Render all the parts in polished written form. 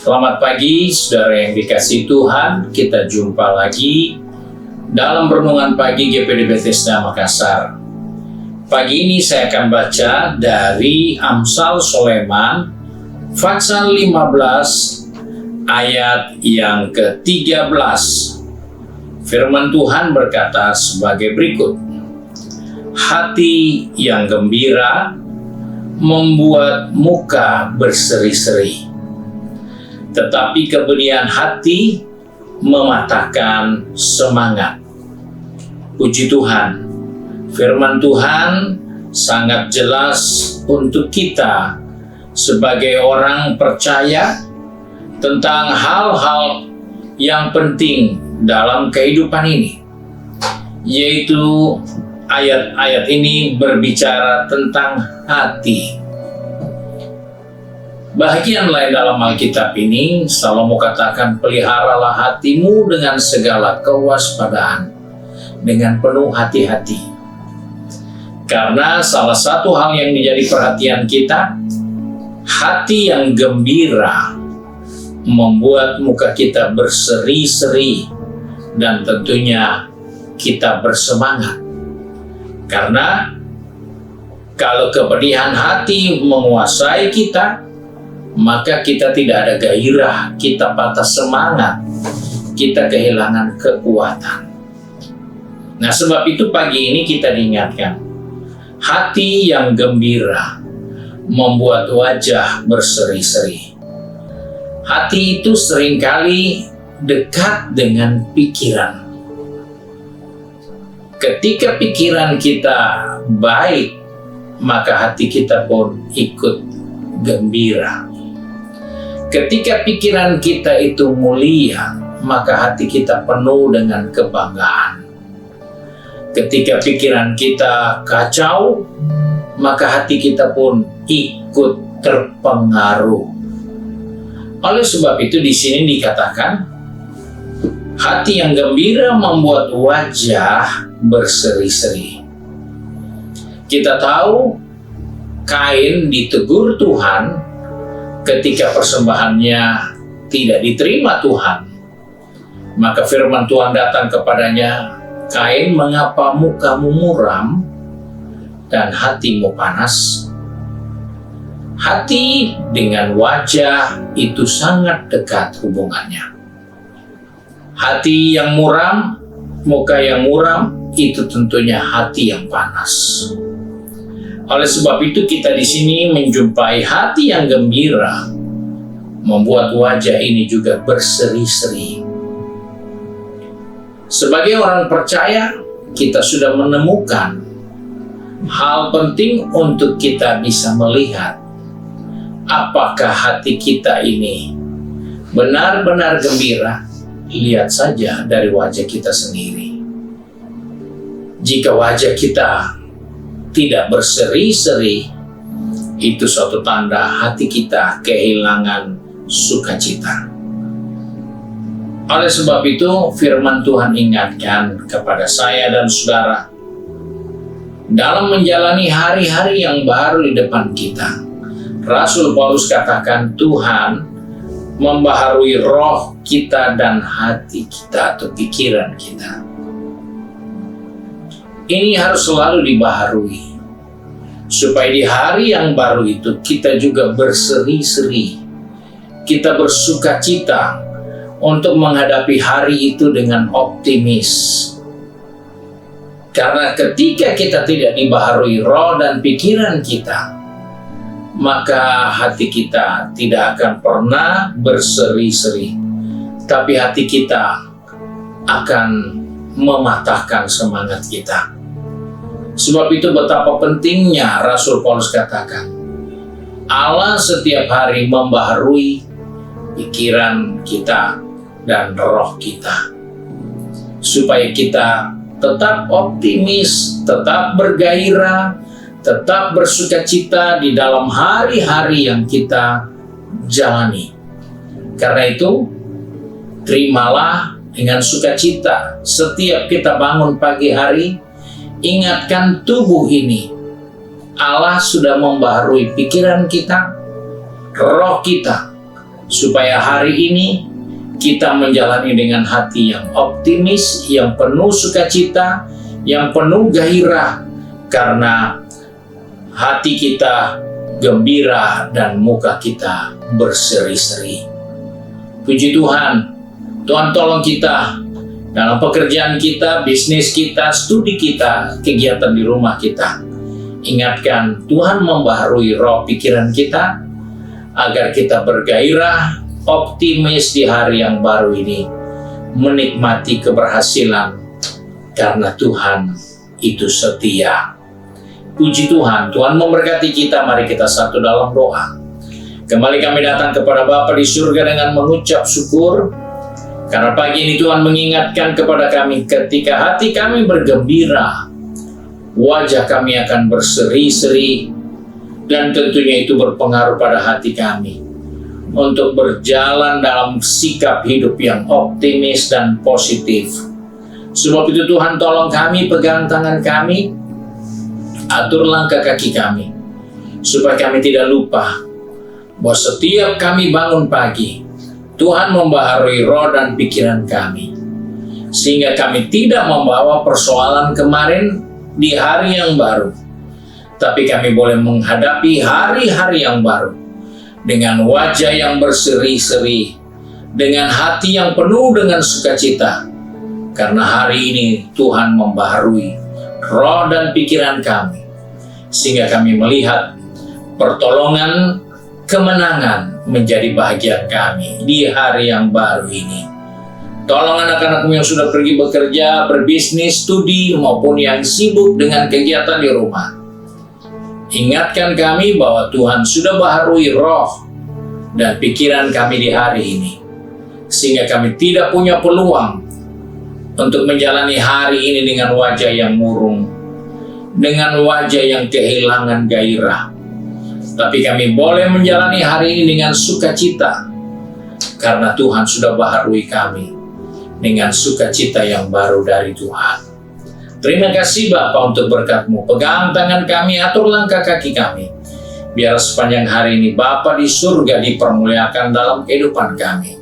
Selamat pagi, saudara yang dikasihi Tuhan. Kita jumpa lagi dalam renungan pagi GPD Bethesda Makassar. Pagi ini saya akan baca dari Amsal Soleman, pasal 15, ayat yang ke-13. Firman Tuhan berkata sebagai berikut: hati yang gembira membuat muka berseri-seri, tetapi kebenihan hati mematahkan semangat. Puji Tuhan, firman Tuhan sangat jelas untuk kita sebagai orang percaya tentang hal-hal yang penting dalam kehidupan ini, yaitu ayat-ayat ini berbicara tentang hati. Bagian lain dalam Alkitab ini, Salomo katakan, peliharalah hatimu dengan segala kewaspadaan, dengan penuh hati-hati. Karena salah satu hal yang menjadi perhatian kita, hati yang gembira membuat muka kita berseri-seri dan tentunya kita bersemangat. Karena kalau kepedihan hati menguasai kita, maka kita tidak ada gairah, kita patah semangat, kita kehilangan kekuatan. Nah, sebab itu pagi ini kita diingatkan, hati yang gembira membuat wajah berseri-seri. Hati itu seringkali dekat dengan pikiran. Ketika pikiran kita baik, maka hati kita pun ikut gembira. Ketika pikiran kita itu mulia, maka hati kita penuh dengan kebanggaan. Ketika pikiran kita kacau, maka hati kita pun ikut terpengaruh. Oleh sebab itu di sini dikatakan, hati yang gembira membuat wajah berseri-seri. Kita tahu Kain ditegur Tuhan ketika persembahannya tidak diterima Tuhan. Maka firman Tuhan datang kepadanya, Kain, mengapa mukamu muram dan hatimu panas? Hati dengan wajah itu sangat dekat hubungannya. Hati yang muram, muka yang muram, itu tentunya hati yang panas. Oleh sebab itu kita di sini menjumpai hati yang gembira membuat wajah ini juga berseri-seri. Sebagai orang percaya, kita sudah menemukan hal penting untuk kita bisa melihat apakah hati kita ini benar-benar gembira. Lihat saja dari wajah kita sendiri. Jika wajah kita tidak berseri-seri, itu suatu tanda hati kita kehilangan sukacita. Oleh sebab itu, firman Tuhan ingatkan kepada saya dan saudara, dalam menjalani hari-hari yang baru di depan kita, Rasul Paulus katakan Tuhan membaharui roh kita dan hati kita atau pikiran kita. Ini harus selalu dibaharui, supaya di hari yang baru itu kita juga berseri-seri, kita bersukacita untuk menghadapi hari itu dengan optimis. Karena ketika kita tidak dibaharui roh dan pikiran kita, maka hati kita tidak akan pernah berseri-seri, tapi hati kita akan mematahkan semangat kita. Sebab itu betapa pentingnya Rasul Paulus katakan, Allah setiap hari membaharui pikiran kita dan roh kita, supaya kita tetap optimis, tetap bergairah, tetap bersukacita di dalam hari-hari yang kita jalani. Karena itu, terimalah dengan sukacita setiap kita bangun pagi hari. Ingatkan tubuh ini, Allah sudah membaharui pikiran kita, roh kita, supaya hari ini kita menjalani dengan hati yang optimis, yang penuh sukacita, yang penuh gairah, karena hati kita gembira dan muka kita berseri-seri. Puji Tuhan, Tuhan tolong kita dalam pekerjaan kita, bisnis kita, studi kita, kegiatan di rumah kita. Ingatkan, Tuhan membaharui roh pikiran kita, agar kita bergairah, optimis di hari yang baru ini, menikmati keberhasilan, karena Tuhan itu setia. Puji Tuhan, Tuhan memberkati kita. Mari kita satu dalam doa. Kembali kami datang kepada Bapa di surga dengan mengucap syukur, karena pagi ini Tuhan mengingatkan kepada kami, ketika hati kami bergembira, wajah kami akan berseri-seri, dan tentunya itu berpengaruh pada hati kami untuk berjalan dalam sikap hidup yang optimis dan positif. Sebab itu Tuhan tolong kami, pegang tangan kami, atur langkah kaki kami, supaya kami tidak lupa bahwa setiap kami bangun pagi, Tuhan membaharui roh dan pikiran kami, sehingga kami tidak membawa persoalan kemarin di hari yang baru, tapi kami boleh menghadapi hari-hari yang baru dengan wajah yang berseri-seri, dengan hati yang penuh dengan sukacita, karena hari ini Tuhan membaharui roh dan pikiran kami, sehingga kami melihat pertolongan, kemenangan menjadi bahagian kami di hari yang baru ini. Tolong anak-anakmu yang sudah pergi bekerja, berbisnis, studi, maupun yang sibuk dengan kegiatan di rumah. Ingatkan kami bahwa Tuhan sudah baharui roh dan pikiran kami di hari ini, sehingga kami tidak punya peluang untuk menjalani hari ini dengan wajah yang murung, dengan wajah yang kehilangan gairah. Tapi kami boleh menjalani hari ini dengan sukacita, karena Tuhan sudah baharui kami dengan sukacita yang baru dari Tuhan. Terima kasih Bapa untuk berkat-Mu. Pegang tangan kami, atur langkah kaki kami. Biar sepanjang hari ini Bapa di surga dipermuliakan dalam kehidupan kami.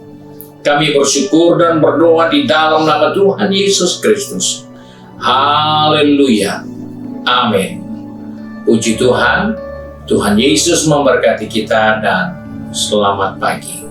Kami bersyukur dan berdoa di dalam nama Tuhan Yesus Kristus. Haleluya. Amin. Puji Tuhan. Tuhan Yesus memberkati kita dan selamat pagi.